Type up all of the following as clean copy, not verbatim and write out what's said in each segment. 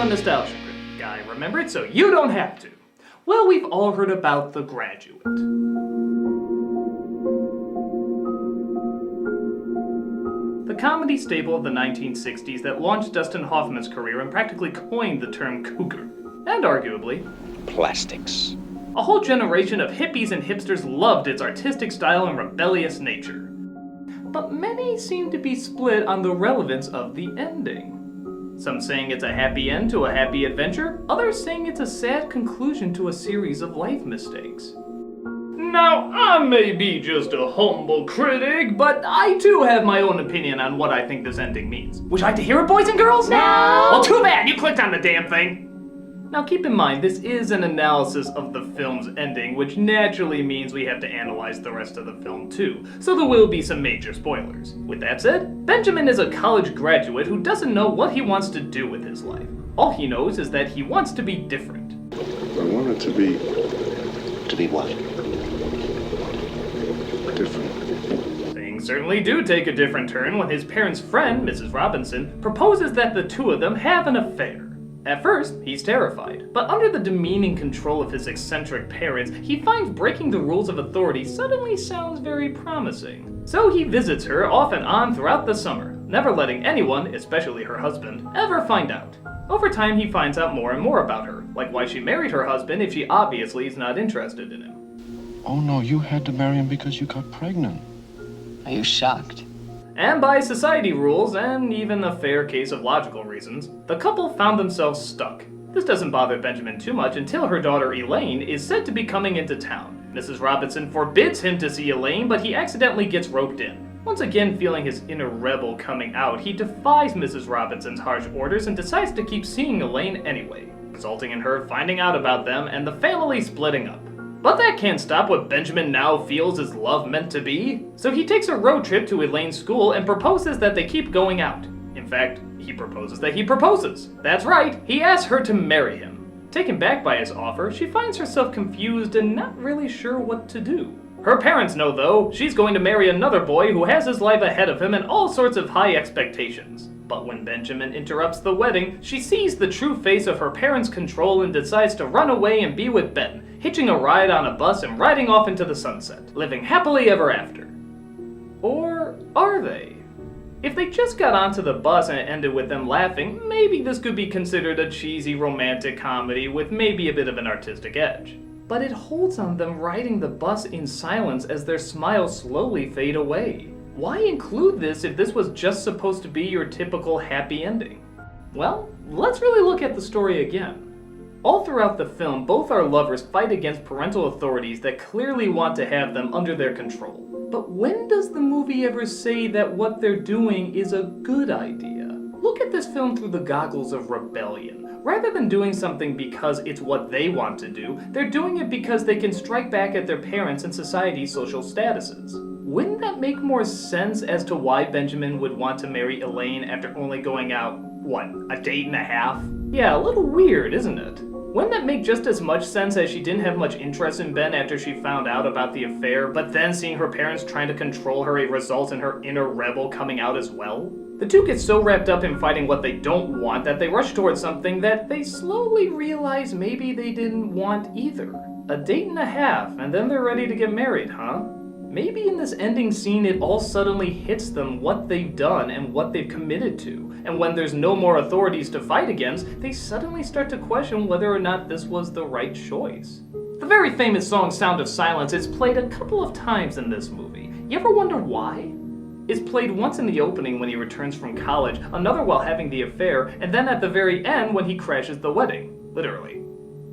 a nostalgia guy, remember it? So you don't have to. Well, we've all heard about The Graduate. The comedy staple of the 1960s that launched Dustin Hoffman's career and practically coined the term cougar. And arguably, plastics. A whole generation of hippies and hipsters loved its artistic style and rebellious nature. But many seem to be split on the relevance of the ending. Some saying it's a happy end to a happy adventure, others saying it's a sad conclusion to a series of life mistakes. Now, I may be just a humble critic, but I too have my own opinion on what I think this ending means. Would you like to hear it, boys and girls? No! Well, too bad, you clicked on the damn thing! Now keep in mind, this is an analysis of the film's ending, which naturally means we have to analyze the rest of the film too, so there will be some major spoilers. With that said, Benjamin is a college graduate who doesn't know what he wants to do with his life. All he knows is that he wants to be different. I want it to be... To be what? different. Things certainly do take a different turn when his parents' friend, Mrs. Robinson, proposes that the two of them have an affair. At first, he's terrified, but under the demeaning control of his eccentric parents, he finds breaking the rules of authority suddenly sounds very promising. So he visits her off and on throughout the summer, never letting anyone, especially her husband, ever find out. Over time, he finds out more and more about her, like why she married her husband if she obviously is not interested in him. Oh no, you had to marry him because you got pregnant. Are you shocked? And by society rules, and even a fair case of logical reasons, the couple found themselves stuck. This doesn't bother Benjamin too much until her daughter Elaine is said to be coming into town. Mrs. Robinson forbids him to see Elaine, but he accidentally gets roped in. Once again feeling his inner rebel coming out, he defies Mrs. Robinson's harsh orders and decides to keep seeing Elaine anyway, resulting in her finding out about them and the family splitting up. But that can't stop what Benjamin now feels is love meant to be. So he takes a road trip to Elaine's school and proposes that they keep going out. In fact, he proposes that he proposes. That's right, he asks her to marry him. Taken back by his offer, she finds herself confused and not really sure what to do. Her parents know, though, she's going to marry another boy who has his life ahead of him and all sorts of high expectations. But when Benjamin interrupts the wedding, she sees the true face of her parents' control and decides to run away and be with Ben, hitching a ride on a bus and riding off into the sunset, living happily ever after. Or are they? If they just got onto the bus and it ended with them laughing, maybe this could be considered a cheesy romantic comedy with maybe a bit of an artistic edge. But it holds on them riding the bus in silence as their smiles slowly fade away. Why include this if this was just supposed to be your typical happy ending? Well, let's really look at the story again. All throughout the film, both our lovers fight against parental authorities that clearly want to have them under their control. But when does the movie ever say that what they're doing is a good idea? Look at this film through the goggles of rebellion. Rather than doing something because it's what they want to do, they're doing it because they can strike back at their parents and society's social statuses. Wouldn't that make more sense as to why Benjamin would want to marry Elaine after only going out, a date and a half? Yeah, a little weird, isn't it? Wouldn't that make just as much sense as she didn't have much interest in Ben after she found out about the affair, but then seeing her parents trying to control her a result in her inner rebel coming out as well? The two get so wrapped up in fighting what they don't want that they rush towards something that they slowly realize maybe they didn't want either. A date and a half, and then they're ready to get married, huh? Maybe in this ending scene it all suddenly hits them what they've done and what they've committed to, and when there's no more authorities to fight against, they suddenly start to question whether or not this was the right choice. The very famous song Sound of Silence is played a couple of times in this movie. You ever wonder why? It's played once in the opening when he returns from college, another while having the affair, and then at the very end when he crashes the wedding, literally.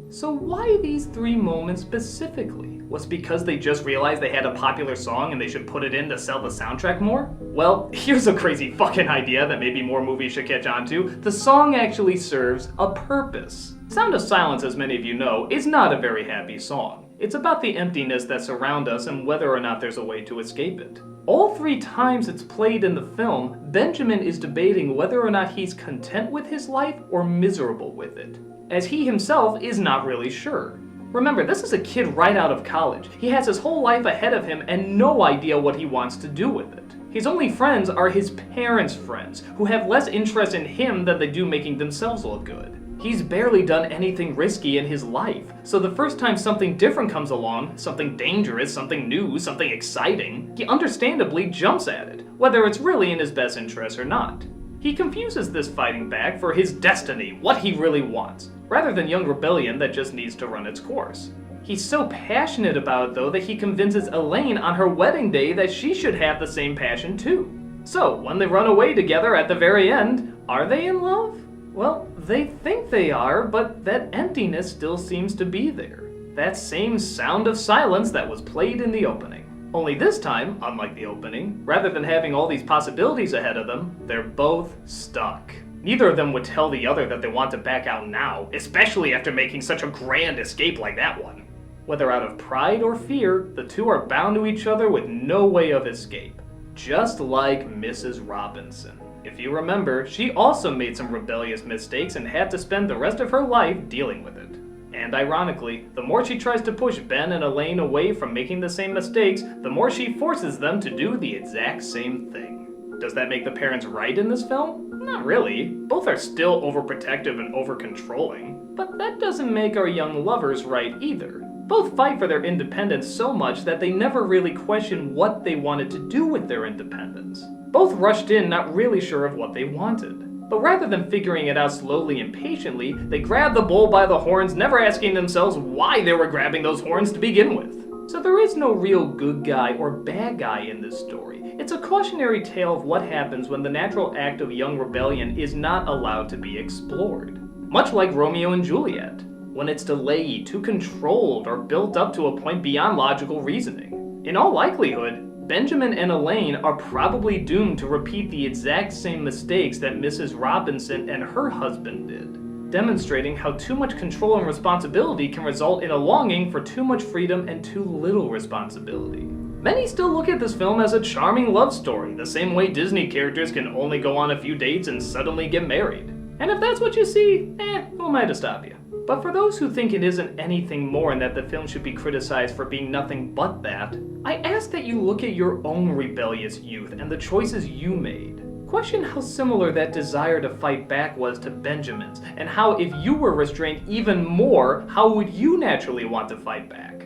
So why these three moments specifically? Was it because they just realized they had a popular song and they should put it in to sell the soundtrack more? Well, here's a crazy fucking idea that maybe more movies should catch on to. The song actually serves a purpose. Sound of Silence, as many of you know, is not a very happy song. It's about the emptiness that surrounds us and whether or not there's a way to escape it. All three times it's played in the film, Benjamin is debating whether or not he's content with his life or miserable with it, as he himself is not really sure. Remember, this is a kid right out of college. He has his whole life ahead of him and no idea what he wants to do with it. His only friends are his parents' friends, who have less interest in him than they do making themselves look good. He's barely done anything risky in his life, so the first time something different comes along, something dangerous, something new, something exciting, he understandably jumps at it, whether it's really in his best interest or not. He confuses this fighting back for his destiny, what he really wants, rather than young rebellion that just needs to run its course. He's so passionate about it though that he convinces Elaine on her wedding day that she should have the same passion too. So, when they run away together at the very end, are they in love? Well, they think they are, but that emptiness still seems to be there. That same sound of silence that was played in the opening. Only this time, unlike the opening, rather than having all these possibilities ahead of them, they're both stuck. Neither of them would tell the other that they want to back out now, especially after making such a grand escape like that one. Whether out of pride or fear, the two are bound to each other with no way of escape. Just like Mrs. Robinson. If you remember, she also made some rebellious mistakes and had to spend the rest of her life dealing with it. And ironically, the more she tries to push Ben and Elaine away from making the same mistakes, the more she forces them to do the exact same thing. Does that make the parents right in this film? Not really. Both are still overprotective and over-controlling. But that doesn't make our young lovers right either. Both fight for their independence so much that they never really question what they wanted to do with their independence. Both rushed in not really sure of what they wanted. But rather than figuring it out slowly and patiently, they grabbed the bull by the horns, never asking themselves why they were grabbing those horns to begin with. So there is no real good guy or bad guy in this story. It's a cautionary tale of what happens when the natural act of young rebellion is not allowed to be explored. Much like Romeo and Juliet, when it's delayed, too controlled, or built up to a point beyond logical reasoning. In all likelihood, Benjamin and Elaine are probably doomed to repeat the exact same mistakes that Mrs. Robinson and her husband did, demonstrating how too much control and responsibility can result in a longing for too much freedom and too little responsibility. Many still look at this film as a charming love story, the same way Disney characters can only go on a few dates and suddenly get married. And if that's what you see, who am I to stop you? But for those who think it isn't anything more and that the film should be criticized for being nothing but that, I ask that you look at your own rebellious youth and the choices you made. Question how similar that desire to fight back was to Benjamin's, and how if you were restrained even more, how would you naturally want to fight back?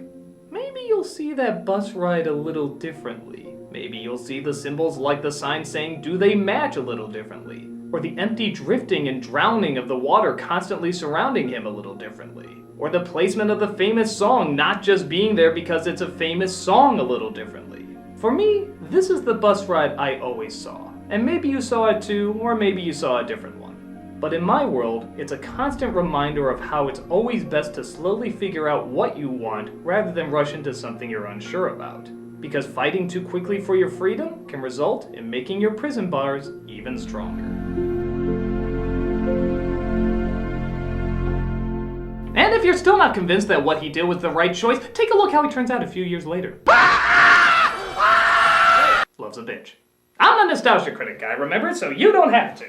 Maybe you'll see that bus ride a little differently. Maybe you'll see the symbols like the sign saying "do they match" a little differently. Or the empty drifting and drowning of the water constantly surrounding him a little differently. Or the placement of the famous song not just being there because it's a famous song a little differently. For me, this is the bus ride I always saw. And maybe you saw it too, or maybe you saw a different one. But in my world, it's a constant reminder of how it's always best to slowly figure out what you want rather than rush into something you're unsure about. Because fighting too quickly for your freedom can result in making your prison bars even stronger. And if you're still not convinced that what he did was the right choice, take a look how he turns out a few years later. Loves a bitch. I'm a nostalgia critic guy, remember? So you don't have to.